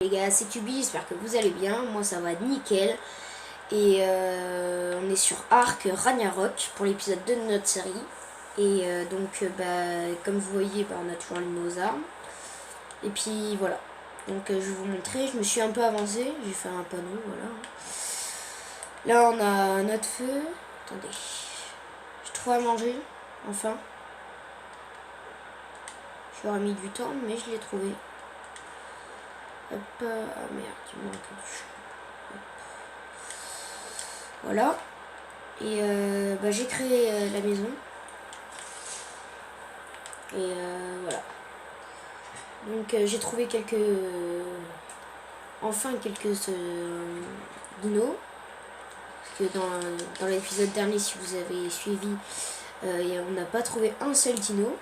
Les gars, c'est Tubi, j'espère que vous allez bien, moi ça va nickel. Et on est sur Ark Ragnarok pour l'épisode 2 de notre série. Et comme vous voyez, on a toujours nos armes. Et puis voilà, donc je vais vous montrer, je me suis un peu avancé, j'ai fait un panneau, voilà. Là on a notre feu, attendez, j'ai trouvé à manger, enfin. J'aurais mis du temps, mais je l'ai trouvé. Hop, ah merde, il manque du champ. Voilà. Et j'ai créé la maison. Et voilà. Donc j'ai trouvé enfin quelques dinos. Parce que dans l'épisode dernier, si vous avez suivi, on n'a pas trouvé un seul dino.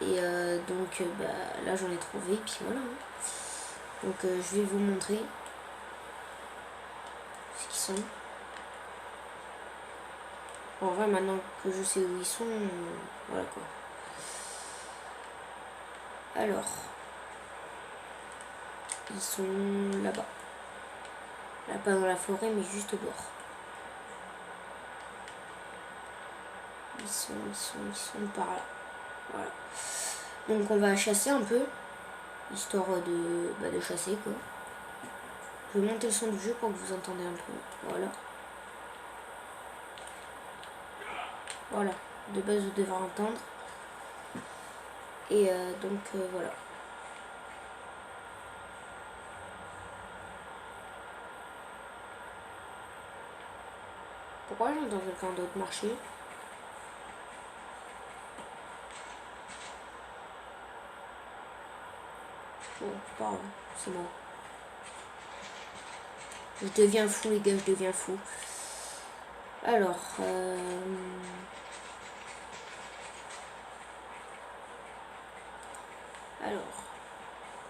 Et là j'en ai trouvé, puis voilà. Donc je vais vous montrer ce qu'ils sont. En vrai, maintenant que je sais où ils sont, voilà quoi. Alors, ils sont là-bas. Là, pas dans la forêt, mais juste au bord. Ils sont par là. Voilà. Donc on va chasser un peu, histoire de chasser quoi. Je vais monter le son du jeu pour que vous entendez un peu. Voilà. Voilà. De base, vous devrez entendre. Et voilà. Pourquoi j'entends quelqu'un d'autre marcher? Bon, c'est pas grave, c'est moi. Je deviens fou les gars, je deviens fou. Alors, là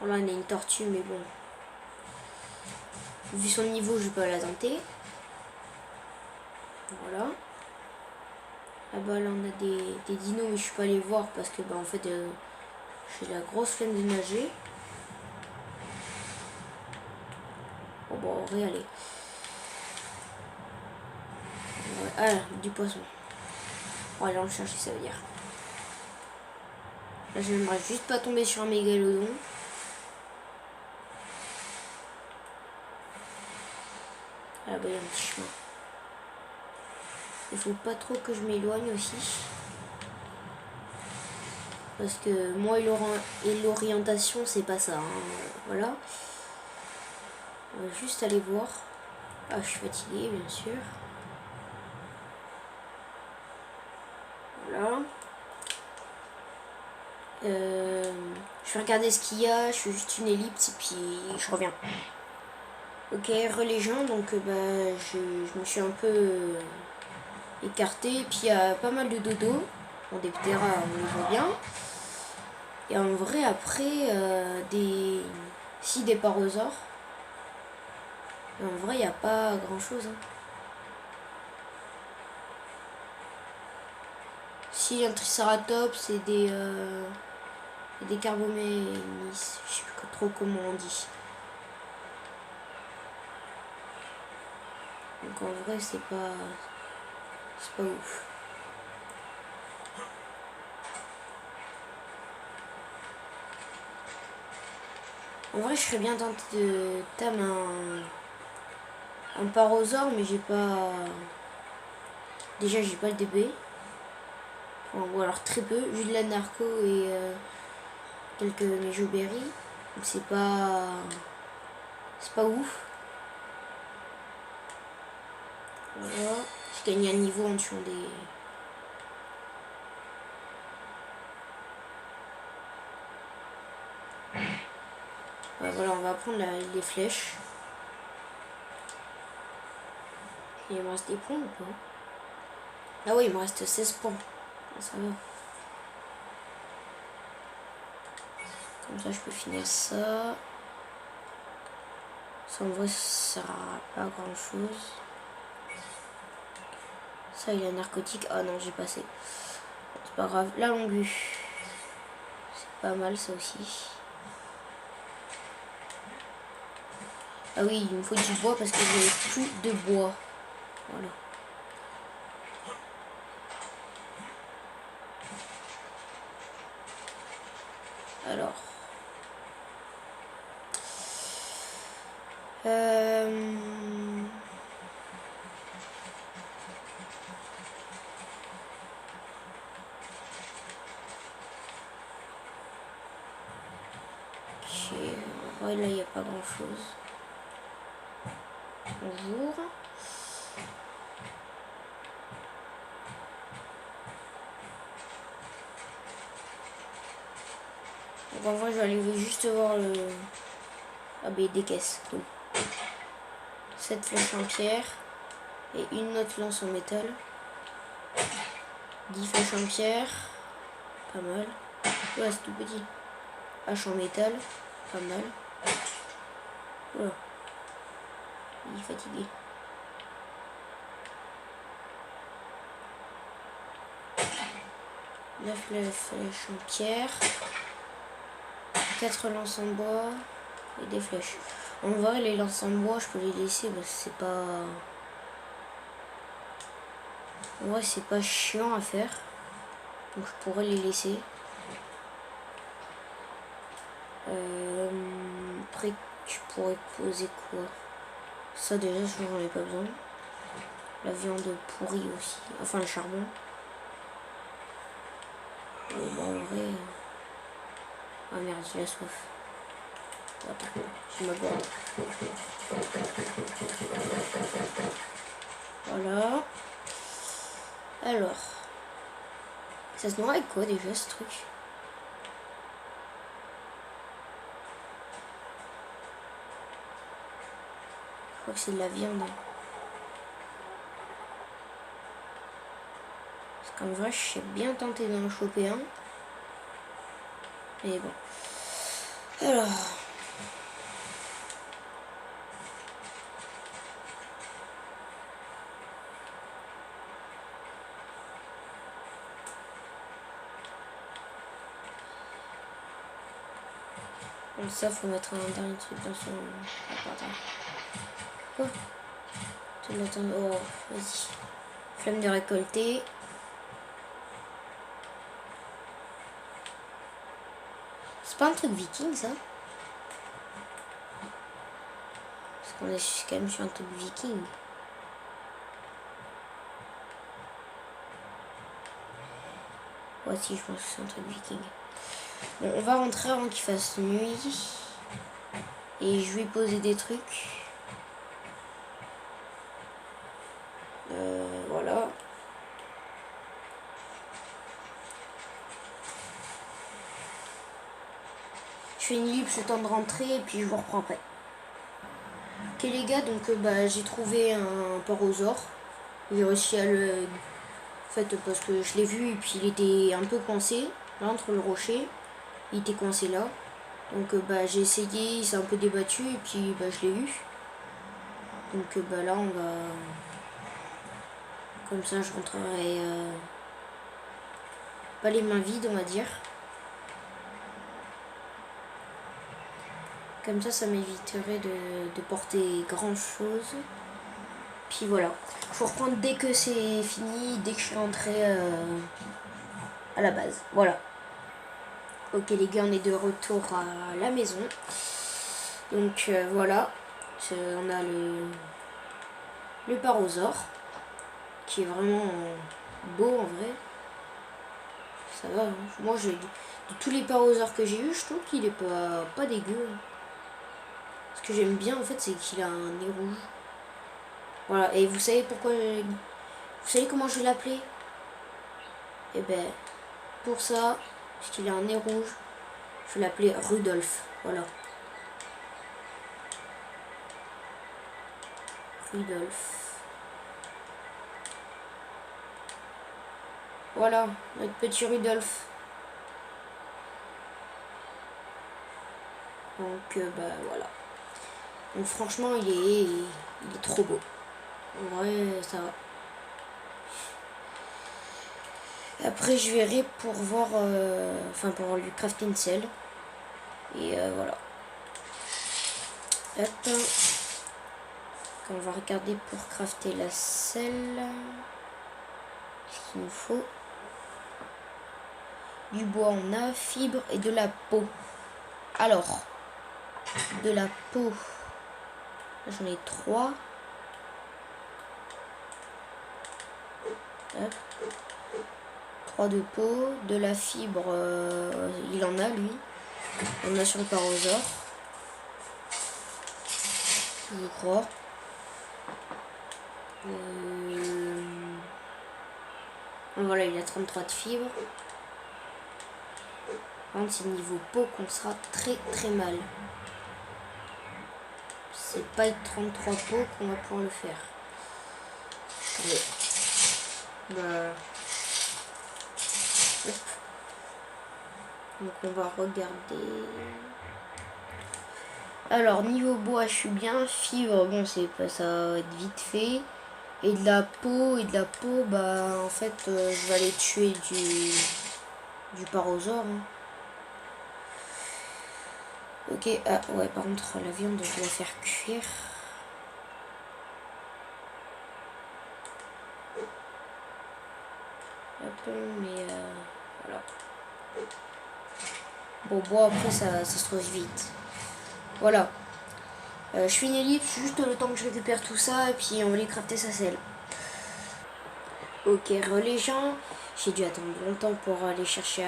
on a une tortue, mais bon. Vu son niveau, je peux la tenter. Voilà. Là-bas, là on a des dinos, mais je suis pas allé voir parce que en fait, j'ai la grosse flemme de nager. Bon, on va y aller. Ah, du poisson. On va aller en chercher, ça veut dire. Là, j'aimerais juste pas tomber sur un mégalodon. Ah bah, il y a un petit chemin. Il faut pas trop que je m'éloigne aussi. Parce que moi et l'orientation, c'est pas ça. Hein. Voilà. On va juste aller voir. Ah, je suis fatiguée, bien sûr. Voilà. Je vais regarder ce qu'il y a. Je fais juste une ellipse et puis je reviens. Ok, religion. Donc, je me suis un peu écartée. Puis, il y a pas mal de dodo. Bon, des ptéras, on les voit bien. Et en vrai, après, des parosaures. Et en vrai, il n'y a pas grand chose. Hein. Si, un triceratops et des carboménis. Je sais plus trop comment on dit. Donc en vrai, c'est pas ouf. En vrai, je serais bien tenté de tamer un parosaure, mais j'ai pas. Déjà, j'ai pas le DB. Ou alors très peu. J'ai de la narco et quelques méjoberries. Donc c'est pas ouf. Voilà. J'ai gagné un niveau en tuant des. Voilà, on va prendre les flèches. Et il me reste des points ou pas? Ah oui, il me reste 16 points. Ça va. Comme ça, je peux finir ça. Ça, en vrai, ça sert à pas grand chose. Ça, il a narcotique. Ah non, j'ai passé. C'est pas grave. La longue-vue. C'est pas mal, ça aussi. Ah oui, il me faut du bois parce que j'ai plus de bois. Voilà. Alors. Ok. Ouais, là, il n'y a pas grand chose. Bonjour. Donc en vrai, je vais aller juste voir le... Ah ben, des caisses, cool. 7 flèches en pierre. Et une autre lance en métal. 10 flèches en pierre. Pas mal. Ouais, c'est tout petit. Hache en métal. Pas mal. Voilà. Il est fatigué. 9 flèches en pierre. 4 lances en bois. Et des flèches. En vrai, les lances en bois, je peux les laisser parce que c'est pas... En vrai, c'est pas chiant à faire. Donc je pourrais les laisser. Après, tu pourrais poser quoi? Ça déjà, j'en ai pas besoin. La viande pourrie aussi. Enfin, le charbon. Bon, en vrai... Ah merde, j'ai la soif. Attends, je me bois. Voilà. Alors. Ça se noie avec quoi déjà ce truc? Je crois que c'est de la viande. Parce qu'en vrai, je sais bien tenter d'en choper un. Mais bon. Alors. Donc ça, faut mettre un dernier truc dans son appareil. Quoi? Tu l'attends. Oh, vas-y. Flemme de récolter. C'est pas un truc viking, ça? Parce qu'on est quand même sur un truc viking. Ouais, si, je pense que c'est un truc viking. Bon, on va rentrer avant qu'il fasse nuit. Et je vais poser des trucs. Voilà. Je fais une ellipse le temps de rentrer et puis je vous reprends après. Ok les gars, donc bah, j'ai trouvé un parosaure. J'ai réussi à le... En fait, parce que je l'ai vu et puis il était un peu coincé. Là, entre le rocher. Il était coincé là. Donc bah, j'ai essayé, il s'est un peu débattu et puis bah, je l'ai eu. Donc bah, là, on va... Comme ça, je rentrerai pas les mains vides, on va dire. Comme ça m'éviterait de porter grand chose. Puis voilà. Je vous reprends dès que c'est fini, dès que je suis rentrée à la base. Voilà. Ok les gars, on est de retour à la maison. Donc voilà. On a le parosaure. Qui est vraiment beau en vrai. Ça va. Hein. Moi, de tous les parosaures que j'ai eu, je trouve qu'il est pas dégueu. Ce que j'aime bien en fait, c'est qu'il a un nez rouge. Voilà, et vous savez pourquoi vous savez comment je vais l'appeler? Et ben, pour ça, parce qu'il a un nez rouge, je vais l'appeler Rudolf. Voilà. Rudolf. Voilà, notre petit Rudolf. Donc, bah voilà. Donc franchement, il est trop beau. En vrai, ça va. Après, je verrai pour voir, enfin pour lui crafter une selle. Et voilà. Hop. on va regarder pour crafter la selle. Ce qu'il nous faut. Du bois on a, fibre et de la peau. Alors, de la peau. J'en ai 3. Hop. 3 de peau. De la fibre, il en a lui. On a sur le parosaure. Je crois. Voilà, il a 33 de fibres. Par contre, c'est niveau peau qu'on sera très mal. C'est pas avec 33 peaux qu'on va pouvoir le faire. Allez. Bah. Hop. Donc on va regarder. Alors niveau bois, je suis bien. Fibre, bon c'est pas, ça va être vite fait. Et de la peau, bah en fait je vais aller tuer du parosaure. Hein. Ok, ah ouais, par contre la viande je vais la faire cuire. Hop, mais voilà. Bon, bois après ça se trouve vite. Voilà. Je suis une ellipse, juste le temps que je récupère tout ça et puis on va aller crafter sa selle. Ok, les gens, j'ai dû attendre longtemps pour aller chercher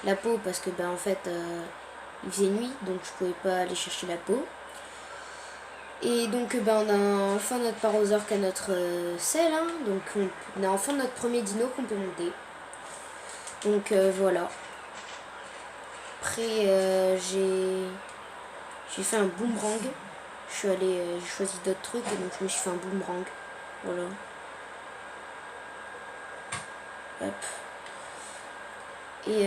la peau parce que ben en fait il faisait nuit donc je pouvais pas aller chercher la peau. Et donc ben on a enfin notre parosaure qui a notre selle, hein, donc on a enfin notre premier dino qu'on peut monter. Donc voilà. Après j'ai fait un boomerang. J'ai choisi d'autres trucs et donc je me suis fait un boomerang. Voilà. Hop. Et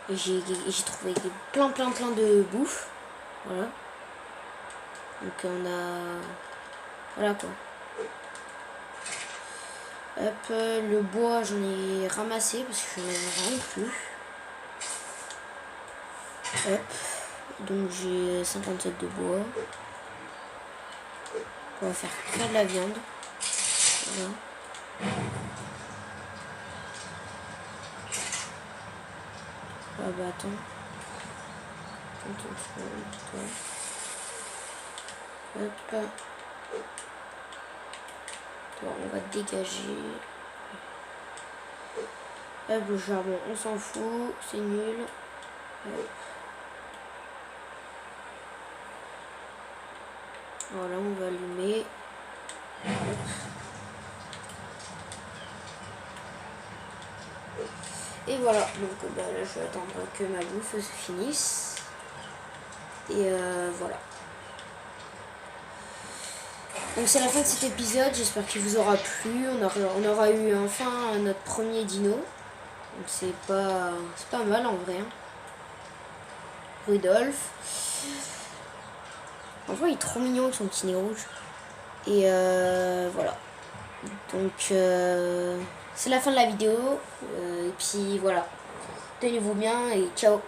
j'ai trouvé plein de bouffe. Voilà. Donc on a... Voilà quoi. Hop, le bois j'en ai ramassé parce que je n'en avais vraiment plus. Hop. Donc j'ai 57 de bois. On va faire cuire de la viande. Voilà. Ah bah attends. Hop. On va dégager. Hop, le charbon, on s'en fout, c'est nul. Hop. Voilà, on va allumer. Hop. Et voilà, donc bah, là je vais attendre que ma bouffe se finisse. Et voilà. Donc c'est la fin de cet épisode, j'espère qu'il vous aura plu. On aura eu enfin notre premier dino. Donc c'est pas mal en vrai. Hein. Rudolph. En vrai il est trop mignon avec son petit nez rouge. Et voilà. Donc c'est la fin de la vidéo. Et puis voilà. Tenez-vous bien et ciao.